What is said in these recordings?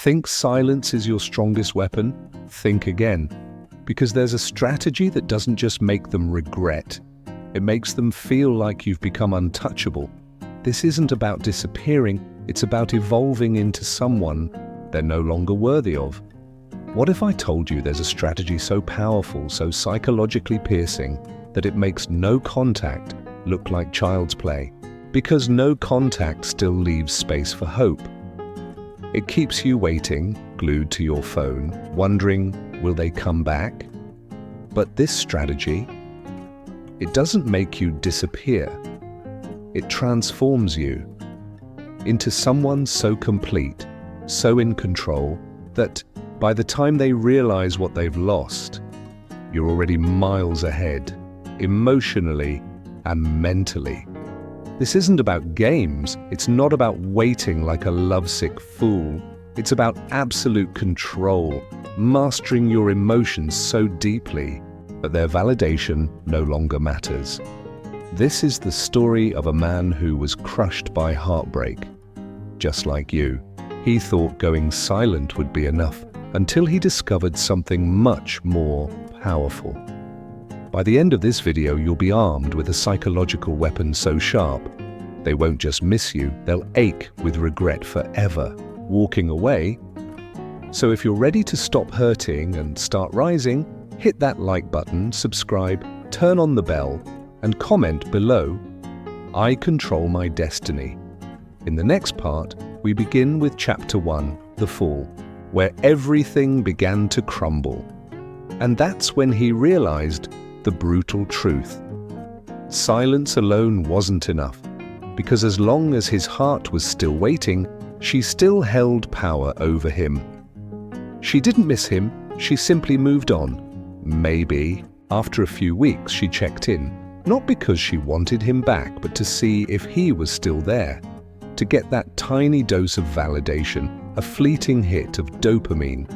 Think silence is your strongest weapon? Think again. Because there's a strategy that doesn't just make them regret. It makes them feel like you've become untouchable. This isn't about disappearing, it's about evolving into someone they're no longer worthy of. What if I told you there's a strategy so powerful, so psychologically piercing, that it makes no contact look like child's play? Because no contact still leaves space for hope. It keeps you waiting, glued to your phone, wondering, will they come back? But this strategy, it doesn't make you disappear. It transforms you into someone so complete, so in control, that by the time they realize what they've lost, you're already miles ahead, emotionally and mentally. This isn't about games. It's not about waiting like a lovesick fool. It's about absolute control, mastering your emotions so deeply that their validation no longer matters. This is the story of a man who was crushed by heartbreak. Just like you, he thought going silent would be enough until he discovered something much more powerful. By the end of this video, you'll be armed with a psychological weapon so sharp, they won't just miss you, they'll ache with regret forever, walking away. So if you're ready to stop hurting and start rising, hit that like button, subscribe, turn on the bell, and comment below, I control my destiny. In the next part, we begin with Chapter 1, The Fall, where everything began to crumble. And that's when he realized the brutal truth. Silence alone wasn't enough, because as long as his heart was still waiting, she still held power over him. She didn't miss him, she simply moved on. Maybe, after a few weeks, she checked in, not because she wanted him back, but to see if he was still there, to get that tiny dose of validation, a fleeting hit of dopamine.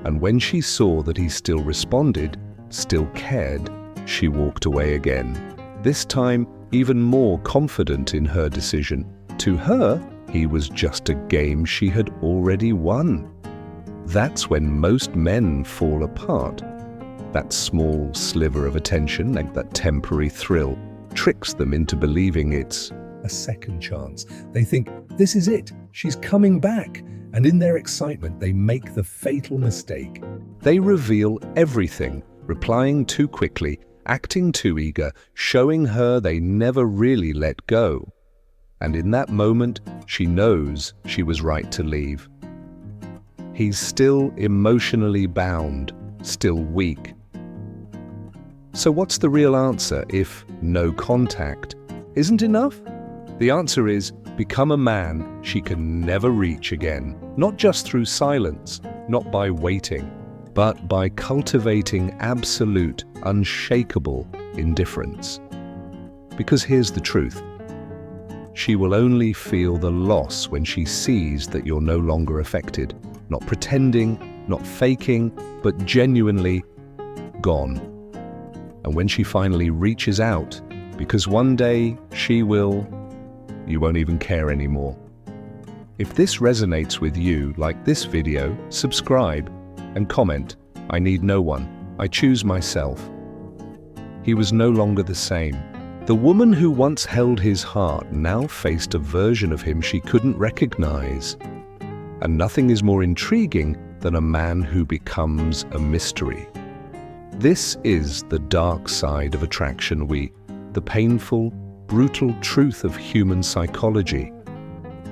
And when she saw that he still responded, still cared, she walked away again. This time, even more confident in her decision. To her, he was just a game she had already won. That's when most men fall apart. That small sliver of attention, like that temporary thrill, tricks them into believing it's a second chance. They think, this is it, she's coming back. And in their excitement, they make the fatal mistake. They reveal everything, replying too quickly, acting too eager, showing her they never really let go. And in that moment, she knows she was right to leave. He's still emotionally bound, still weak. So what's the real answer if no contact isn't enough? The answer is become a man she can never reach again, not just through silence, not by waiting, but by cultivating absolute, unshakable indifference. Because here's the truth. She will only feel the loss when she sees that you're no longer affected, not pretending, not faking, but genuinely gone. And when she finally reaches out, because one day she will, you won't even care anymore. If this resonates with you, like this video, subscribe and comment, I need no one, I choose myself. He was no longer the same. The woman who once held his heart now faced a version of him she couldn't recognize. And nothing is more intriguing than a man who becomes a mystery. This is the dark side of attraction, the painful, brutal truth of human psychology.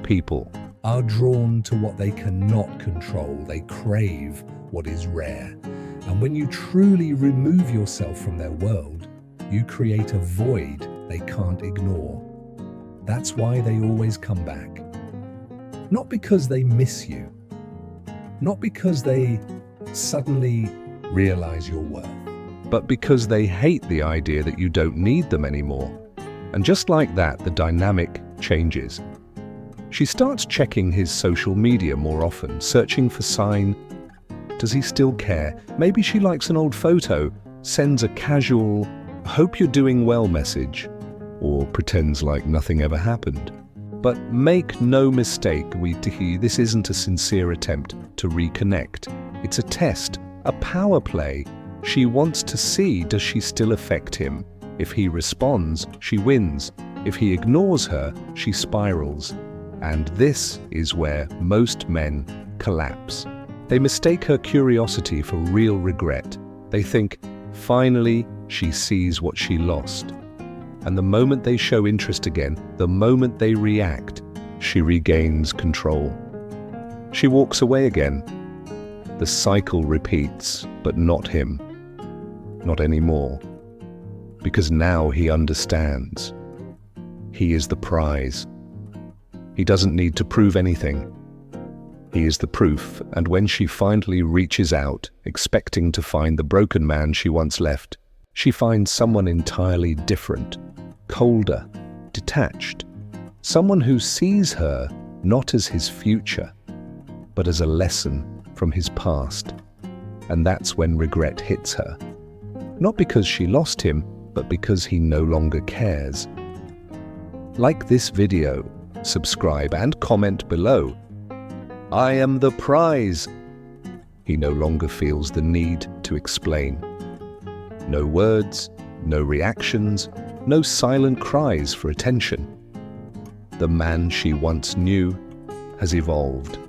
People are drawn to what they cannot control. They crave what is rare. And when you truly remove yourself from their world, you create a void they can't ignore. That's why they always come back. Not because they miss you, not because they suddenly realize your worth, but because they hate the idea that you don't need them anymore. And just like that, the dynamic changes. She starts checking his social media more often, searching for sign. Does he still care? Maybe she likes an old photo, sends a casual, hope you're doing well message, or pretends like nothing ever happened. But make no mistake, this isn't a sincere attempt to reconnect. It's a test, a power play. She wants to see, does she still affect him? If he responds, she wins. If he ignores her, she spirals. And this is where most men collapse. They mistake her curiosity for real regret. They think, finally, she sees what she lost. And the moment they show interest again, the moment they react, she regains control. She walks away again. The cycle repeats, but not him. Not anymore. Because now he understands. He is the prize. He doesn't need to prove anything. He is the proof, and when she finally reaches out, expecting to find the broken man she once left, she finds someone entirely different, colder, detached, someone who sees her not as his future, but as a lesson from his past. And that's when regret hits her. Not because she lost him, but because he no longer cares. Like this video, subscribe and comment below. I am the prize. He no longer feels the need to explain. No words, no reactions, no silent cries for attention. The man she once knew has evolved,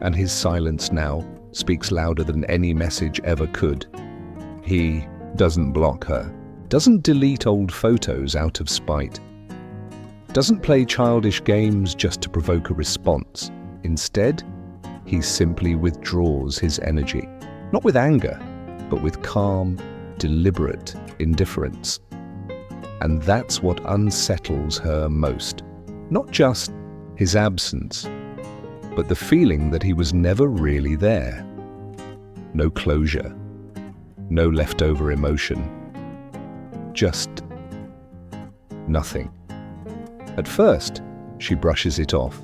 and his silence now speaks louder than any message ever could. He doesn't block her, doesn't delete old photos out of spite, doesn't play childish games just to provoke a response. Instead, he simply withdraws his energy, not with anger, but with calm, deliberate indifference. And that's what unsettles her most. Not just his absence, but the feeling that he was never really there. No closure, no leftover emotion, just nothing. At first, she brushes it off.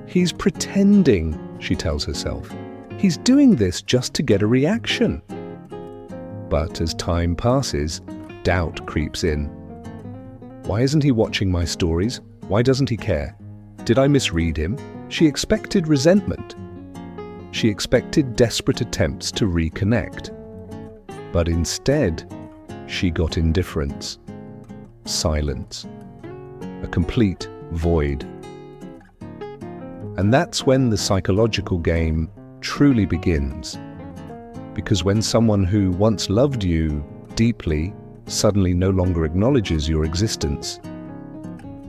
He's pretending, she tells herself. He's doing this just to get a reaction. But as time passes, doubt creeps in. Why isn't he watching my stories? Why doesn't he care? Did I misread him? She expected resentment. She expected desperate attempts to reconnect. But instead, she got indifference, silence, a complete void. And that's when the psychological game truly begins. Because when someone who once loved you deeply suddenly no longer acknowledges your existence,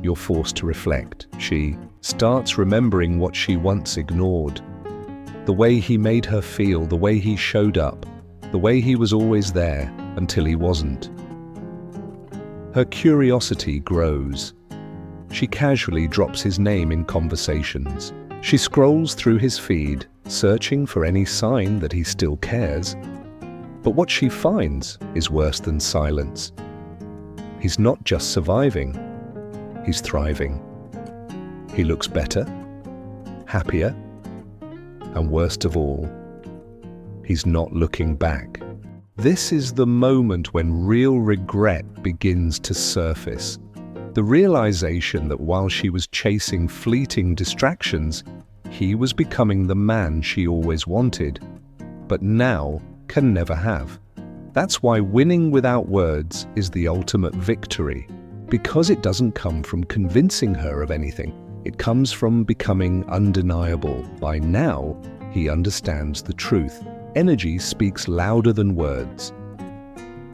you're forced to reflect. She starts remembering what she once ignored. The way he made her feel, the way he showed up, the way he was always there until he wasn't. Her curiosity grows. She casually drops his name in conversations. She scrolls through his feed, searching for any sign that he still cares. But what she finds is worse than silence. He's not just surviving, he's thriving. He looks better, happier, and worst of all, he's not looking back. This is the moment when real regret begins to surface. The realization that while she was chasing fleeting distractions, he was becoming the man she always wanted, but now can never have. That's why winning without words is the ultimate victory, because it doesn't come from convincing her of anything. It comes from becoming undeniable. By now, he understands the truth. Energy speaks louder than words.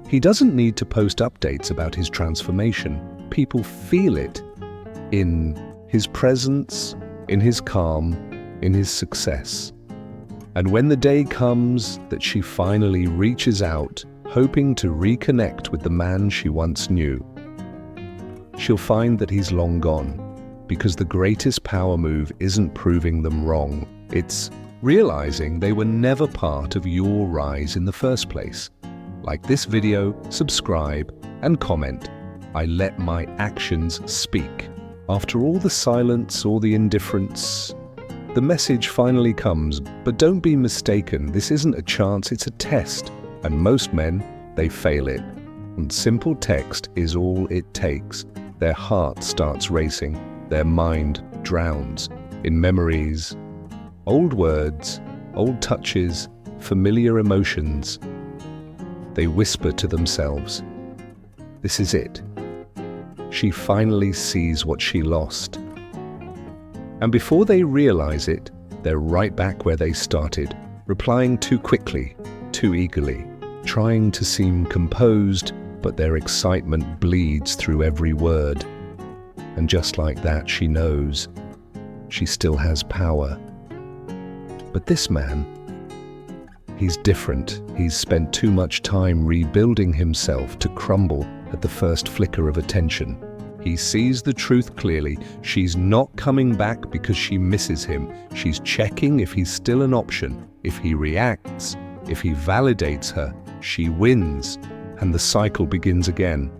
He doesn't need to post updates about his transformation. People feel it in his presence, in his calm, in his success. And when the day comes that she finally reaches out, hoping to reconnect with the man she once knew, she'll find that he's long gone, because the greatest power move isn't proving them wrong. It's realizing they were never part of your rise in the first place. Like this video, subscribe, and comment. I let my actions speak. After all the silence or the indifference, the message finally comes. But don't be mistaken, this isn't a chance, it's a test. And most men, they fail it. And simple text is all it takes. Their heart starts racing. Their mind drowns in memories, old words, old touches, familiar emotions. They whisper to themselves, "This is it." She finally sees what she lost. And before they realize it, they're right back where they started, replying too quickly, too eagerly, trying to seem composed, but their excitement bleeds through every word. And just like that, she knows she still has power. But this man, he's different. He's spent too much time rebuilding himself to crumble at the first flicker of attention. He sees the truth clearly. She's not coming back because she misses him. She's checking if he's still an option. If he reacts, if he validates her, she wins, and the cycle begins again.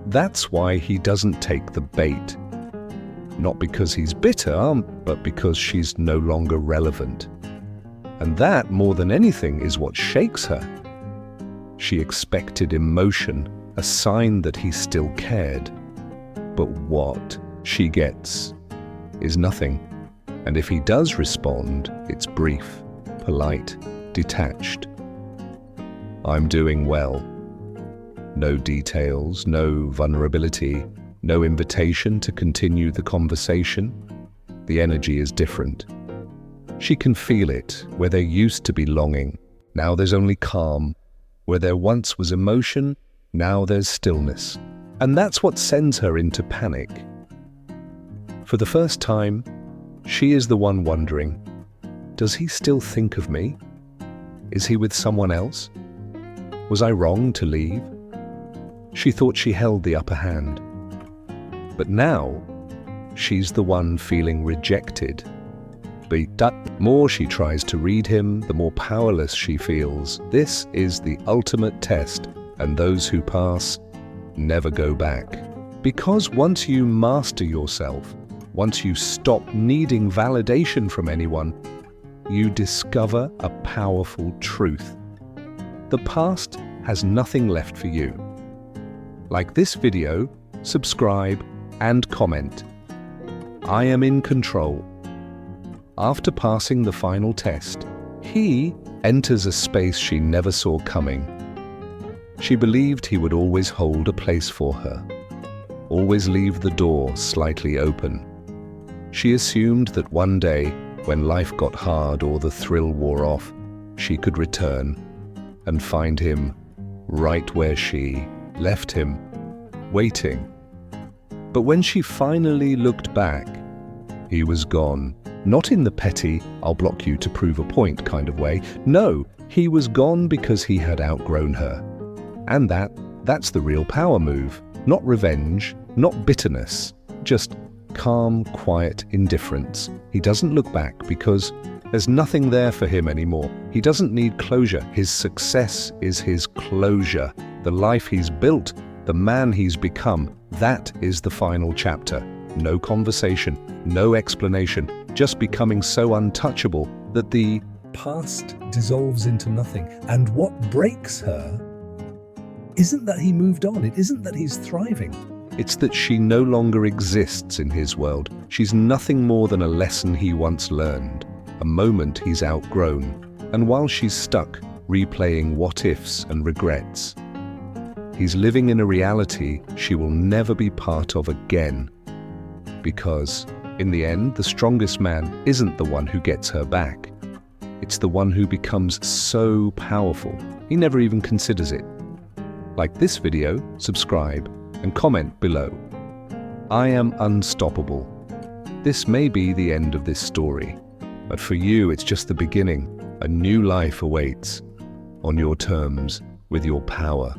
That's why he doesn't take the bait. Not because he's bitter, but because she's no longer relevant. And that, more than anything, is what shakes her. She expected emotion, a sign that he still cared. But what she gets is nothing. And if he does respond, it's brief, polite, detached. "I'm doing well." No details, no vulnerability, no invitation to continue the conversation. The energy is different. She can feel it. Where there used to be longing, now there's only calm. Where there once was emotion, now there's stillness. And that's what sends her into panic. For the first time, she is the one wondering, does he still think of me? Is he with someone else? Was I wrong to leave? She thought she held the upper hand. But now, she's the one feeling rejected. The more she tries to read him, the more powerless she feels. This is the ultimate test, and those who pass never go back. Because once you master yourself, once you stop needing validation from anyone, you discover a powerful truth. The past has nothing left for you. Like this video, subscribe, and comment. I am in control. After passing the final test, he enters a space she never saw coming. She believed he would always hold a place for her, always leave the door slightly open. She assumed that one day, when life got hard or the thrill wore off, she could return and find him right where she left him, waiting. But when she finally looked back, he was gone. Not in the petty, "I'll block you to prove a point" kind of way. No, he was gone because he had outgrown her. And that's the real power move. Not revenge, not bitterness, just calm, quiet indifference. He doesn't look back because there's nothing there for him anymore. He doesn't need closure. His success is his closure. The life he's built, the man he's become, that is the final chapter. No conversation, no explanation, just becoming so untouchable that the past dissolves into nothing. And what breaks her isn't that he moved on, it isn't that he's thriving. It's that she no longer exists in his world. She's nothing more than a lesson he once learned, a moment he's outgrown. And while she's stuck, replaying what-ifs and regrets, he's living in a reality she will never be part of again. Because, in the end, the strongest man isn't the one who gets her back. It's the one who becomes so powerful, he never even considers it. Like this video, subscribe, and comment below. I am unstoppable. This may be the end of this story, but for you it's just the beginning. A new life awaits, on your terms, with your power.